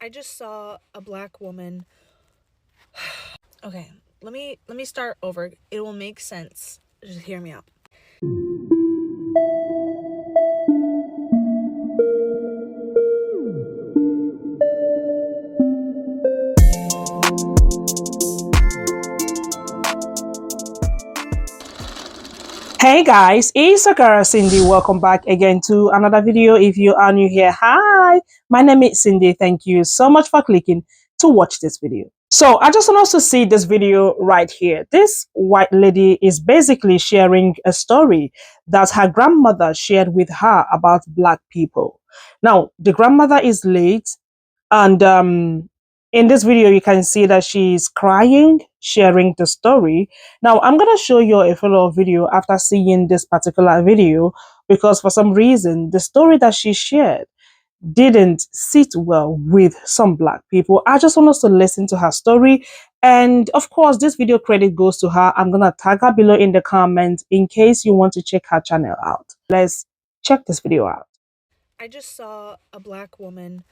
I just saw a black woman. Okay, let me start over. It will make sense. Just hear me out. Hey guys, it's your girl Cindy. Welcome back again to another video. If you are new here, hi, my name is Cindy. Thank you so much for clicking to watch this video. So I just want us to see this video right here. This white lady is basically sharing a story that her grandmother shared with her about black people. Now, the grandmother is late and in this video, you can see that she's crying, sharing the story. Now, I'm going to show you a follow-up video after seeing this particular video because for some reason, the story that she shared didn't sit well with some black people. I just want us to listen to her story. And of course, this video credit goes to her. I'm going to tag her below in the comments in case you want to check her channel out. Let's check this video out. I just saw a black woman.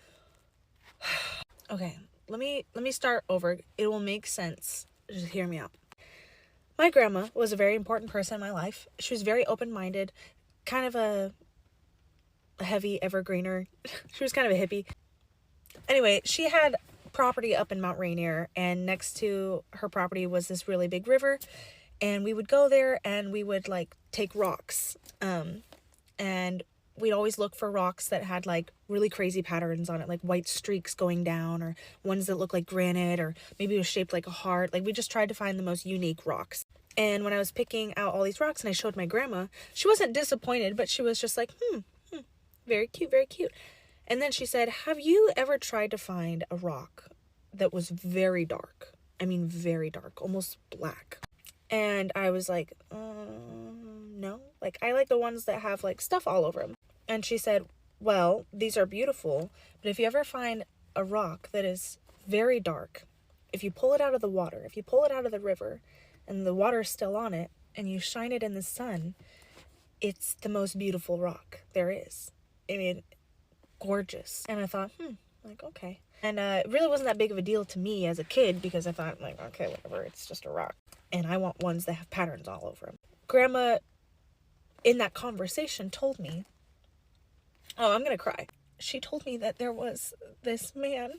Okay, let me start over. It will make sense. Just hear me out. My grandma was a very important person in my life. She was very open-minded, kind of a heavy evergreener. She was kind of a hippie. Anyway, she had property up in Mount Rainier, and next to her property was this really big river, and we would go there and we would like take rocks, and we'd always look for rocks that had like really crazy patterns on it, like white streaks going down, or ones that look like granite, or maybe it was shaped like a heart. Like we just tried to find the most unique rocks. And when I was picking out all these rocks and I showed my grandma, she wasn't disappointed, but she was just like, very cute, very cute. And then she said, have you ever tried to find a rock that was very dark? I mean, very dark, almost black. And I was like, no. Like, I like the ones that have, like, stuff all over them. And she said, well, these are beautiful, but if you ever find a rock that is very dark, if you pull it out of the water, if you pull it out of the river, and the water is still on it, and you shine it in the sun, it's the most beautiful rock there is. I mean, gorgeous. And I thought, like, okay. And it really wasn't that big of a deal to me as a kid because I thought, like, okay, whatever, it's just a rock. And I want ones that have patterns all over them. Grandma, in that conversation, told me, oh, I'm gonna cry. She told me that there was this man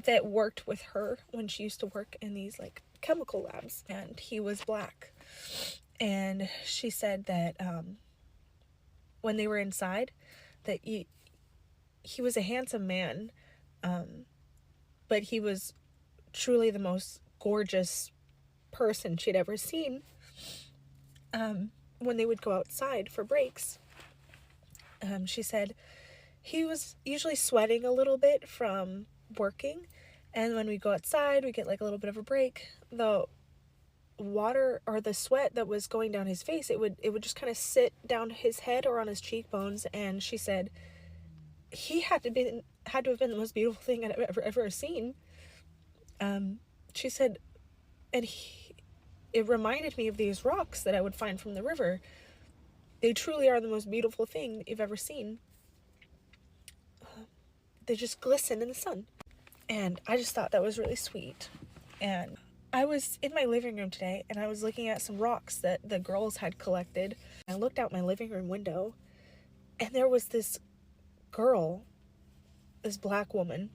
that worked with her when she used to work in these, like, chemical labs, and he was black. And she said that when they were inside, that he was a handsome man, but he was truly the most gorgeous person she'd ever seen. When they would go outside for breaks, she said he was usually sweating a little bit from working, and when we go outside, we get like a little bit of a break. The water or the sweat that was going down his face, it would just kind of sit down his head or on his cheekbones. And she said he had to have been the most beautiful thing I'd ever seen. She said, and it reminded me of these rocks that I would find from the river. They truly are the most beautiful thing you've ever seen. They just glisten in the sun. And I just thought that was really sweet. And I was in my living room today, and I was looking at some rocks that the girls had collected. I looked out my living room window, and there was this girl, this black woman,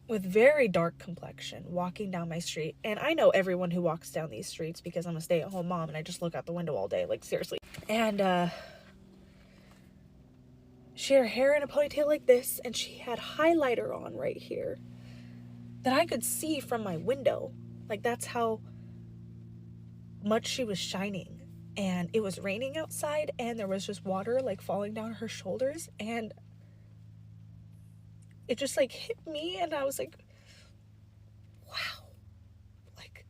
with very dark complexion walking down my street. And I know everyone who walks down these streets because I'm a stay-at-home mom and I just look out the window all day, like seriously. And she had her hair in a ponytail like this, and she had highlighter on right here that I could see from my window. Like, that's how much she was shining. And it was raining outside, and there was just water like falling down her shoulders, and it just like hit me, and I was like, wow, like,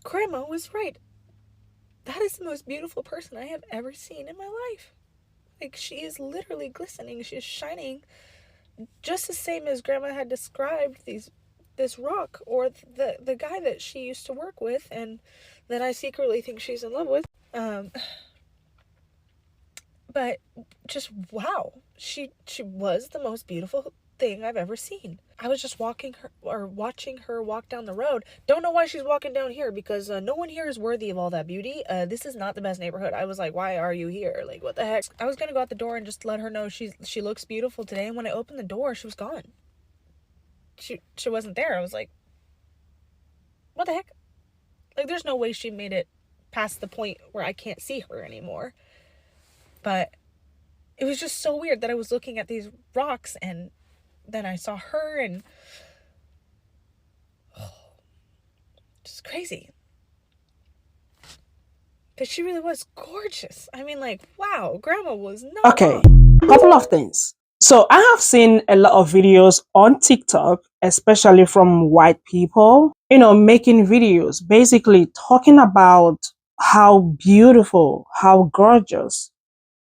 Grandma was right. That is the most beautiful person I have ever seen in my life. Like, she is literally glistening. She's shining just the same as Grandma had described this rock, or the guy that she used to work with and that I secretly think she's in love with. But just wow, she was the most beautiful thing I've ever seen. I was just watching her walk down the road. Don't know why she's walking down here, because no one here is worthy of all that beauty. This is not the best neighborhood. I was like, why are you here? Like, what the heck? I was gonna go out the door and just let her know she looks beautiful today, and when I opened the door, she was gone. She wasn't there. I was like, what the heck? Like, there's no way she made it past the point where I can't see her anymore. But it was just so weird that I was looking at these rocks and then I saw her, and just crazy. Because she really was gorgeous. I mean, like, wow, Grandma was not Okay, wrong. couple of things. So I have seen a lot of videos on TikTok, especially from white people, making videos, basically talking about how beautiful, how gorgeous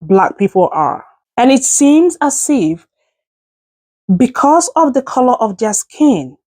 Black people are. And it seems as if because of the color of their skin,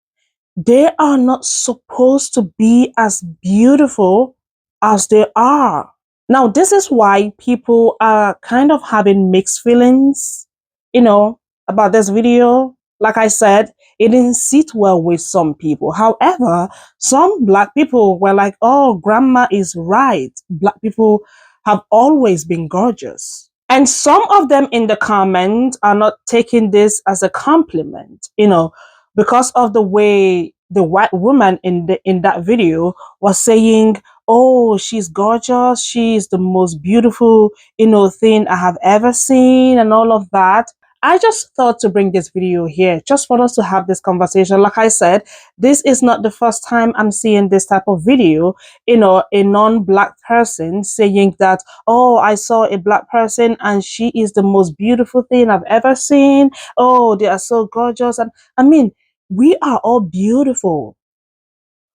they are not supposed to be as beautiful as they are. Now, this is why people are kind of having mixed feelings, you know, about this video. Like I said, it didn't sit well with some people. However, some Black people were like, oh, grandma is right. Black people have always been gorgeous. And some of them in the comments are not taking this as a compliment, because of the way the white woman in that video was saying, oh, she's gorgeous, she's the most beautiful thing I have ever seen, and all of that. I just thought to bring this video here just for us to have this conversation. Like I said, this is not the first time I'm seeing this type of video, a non-Black person saying that, oh, I saw a Black person and she is the most beautiful thing I've ever seen. Oh, they are so gorgeous. And I mean, we are all beautiful.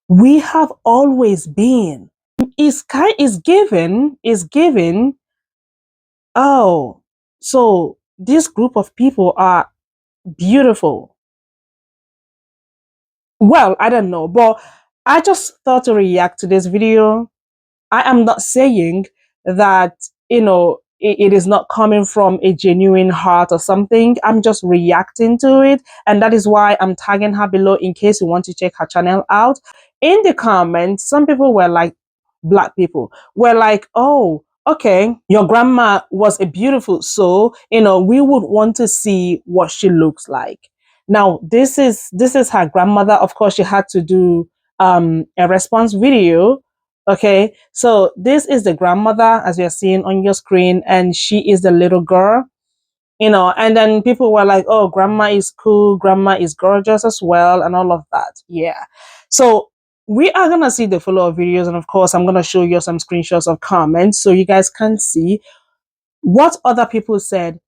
We have always been. Is given. Oh, so this group of people are beautiful. Well, I don't know, but I just thought to react to this video. I am not saying that, it is not coming from a genuine heart or something. I'm just reacting to it. And that is why I'm tagging her below in case you want to check her channel out. In the comments, some people were like, Black people were like, oh, okay, your grandma was a beautiful soul. We would want to see what she looks like. Now, this is her grandmother. Of course, she had to do a response video. Okay, so this is the grandmother, as you're seeing on your screen, and she is the little girl, and then people were like, oh, grandma is cool, grandma is gorgeous as well, and all of that. Yeah. So we are going to see the follow-up videos, and of course, I'm going to show you some screenshots of comments so you guys can see what other people said,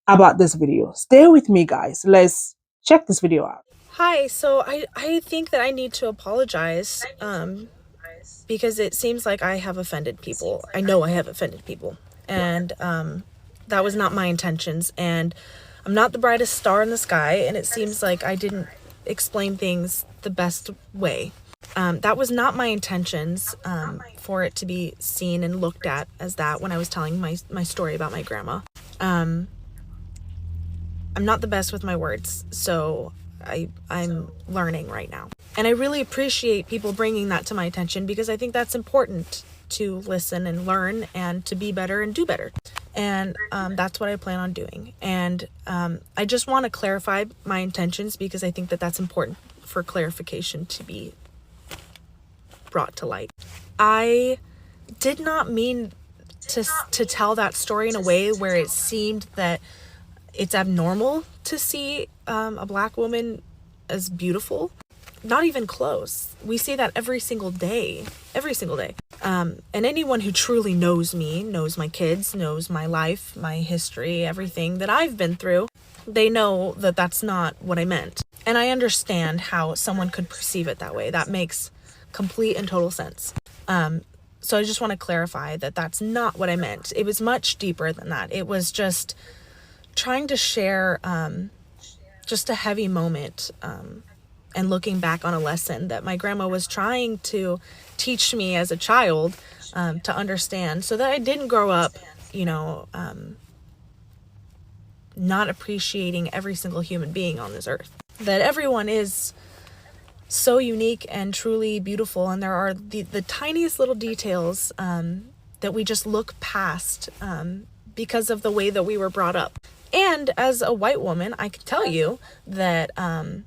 about this video. Stay with me, guys. Let's check this video out. Hi, so I think that I need to apologize, because it seems like I have offended people. I know I have offended people, and that was not my intentions, and I'm not the brightest star in the sky, and it seems like I didn't explain things the best way. That was not my intentions, for it to be seen and looked at as that when I was telling my story about my grandma. I'm not the best with my words, so I'm learning right now. And I really appreciate people bringing that to my attention, because I think that's important to listen and learn and to be better and do better. And that's what I plan on doing. And I just want to clarify my intentions, because I think that that's important for clarification to be brought to light. I did not mean to tell that story in a way where it seemed that it's abnormal to see a Black woman as beautiful. Not even close. We see that every single day. And anyone who truly knows me, knows my kids, knows my life, my history, everything that I've been through, they know that that's not what I meant. And I understand how someone could perceive it that way. That makes complete and total sense. So I just want to clarify that that's not what I meant. It was much deeper than that. It was just trying to share just a heavy moment, and looking back on a lesson that my grandma was trying to teach me as a child, to understand, so that I didn't grow up, not appreciating every single human being on this earth. That everyone is so unique and truly beautiful, and there are the tiniest little details that we just look past because of the way that we were brought up. And as a white woman, I can tell you that I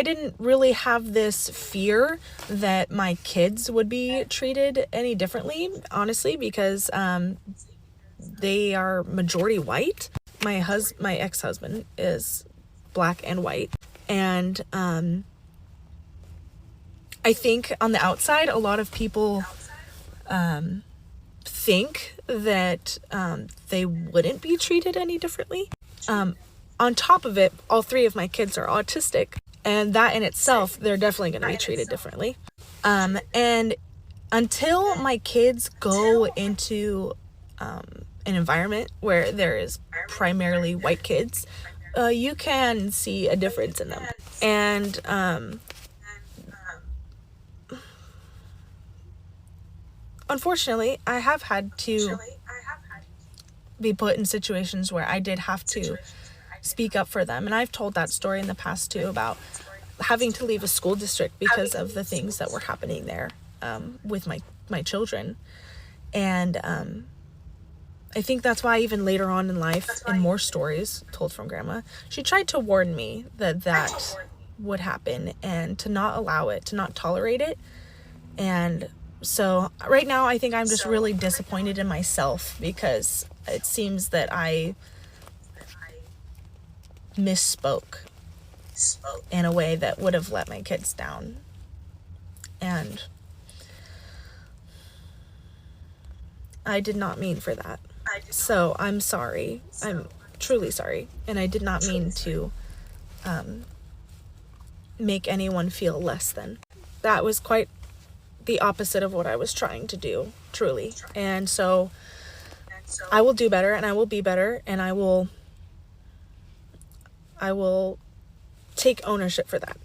didn't really have this fear that my kids would be treated any differently, honestly, because they are majority white. My ex-husband is black and white, and I think on the outside, a lot of people think that they wouldn't be treated any differently. On top of it, all three of my kids are autistic, and that in itself, they're definitely going to be treated differently. And until my kids go into an environment where there is primarily white kids, you can see a difference in them. And unfortunately, I have had to be put in situations where I did have to speak up for them. And I've told that story in the past too, about having to leave a school district because of the things that were happening there with my children. And I think that's why even later on in life, in more stories told from Grandma, she tried to warn me that would happen and to not allow it, to not tolerate it. And so right now, I think I'm just really disappointed in myself because it seems that I misspoke in a way that would have let my kids down. And I did not mean for that. So I'm sorry. I'm truly sorry. And I did not mean to make anyone feel less than. That was quite the opposite of what I was trying to do, truly. And so I will do better, and I will be better, and I will take ownership for that.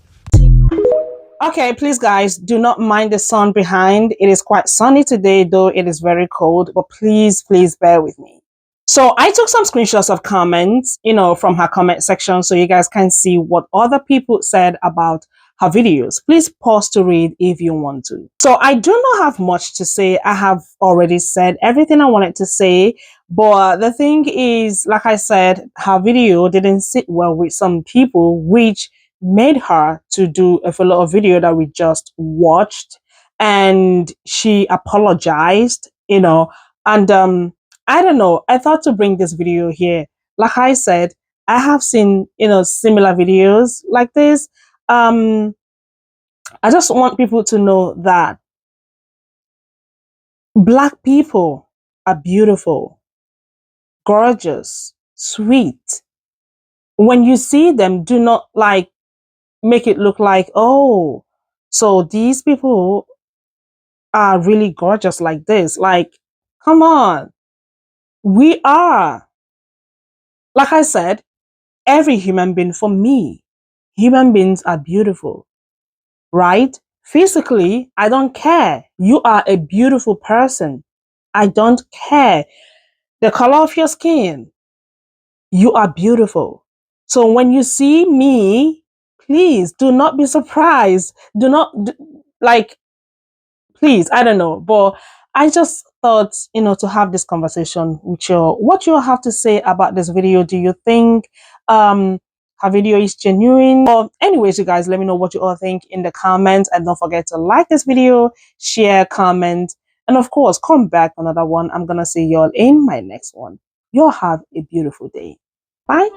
Okay, please, guys, do not mind the sun behind. It is quite sunny today, though it is very cold, but please, please bear with me. So I took some screenshots of comments, from her comment section so you guys can see what other people said about her videos. Please pause to read if you want to. So I do not have much to say. I have already said everything I wanted to say. But the thing is, like I said, her video didn't sit well with some people, which made her to do a follow-up video that we just watched. And she apologized, and I don't know. I thought to bring this video here. Like I said, I have seen, similar videos like this. I just want people to know that Black people are beautiful, gorgeous, sweet. When you see them, do not make it look like, oh, so these people are really gorgeous like this. Like, come on. We are. Like I said, every human being, for me, human beings are beautiful, right? Physically, I don't care. You are a beautiful person. I don't care the color of your skin. You are beautiful. So when you see me, please do not be surprised. Do not, please, I don't know. But I just thought, to have this conversation with you. What you have to say about this video? Do you think her video is genuine? Well, anyways, you guys, let me know what you all think in the comments. And don't forget to like this video, share, comment, and of course, come back for another one. I'm going to see you all in my next one. You all have a beautiful day. Bye.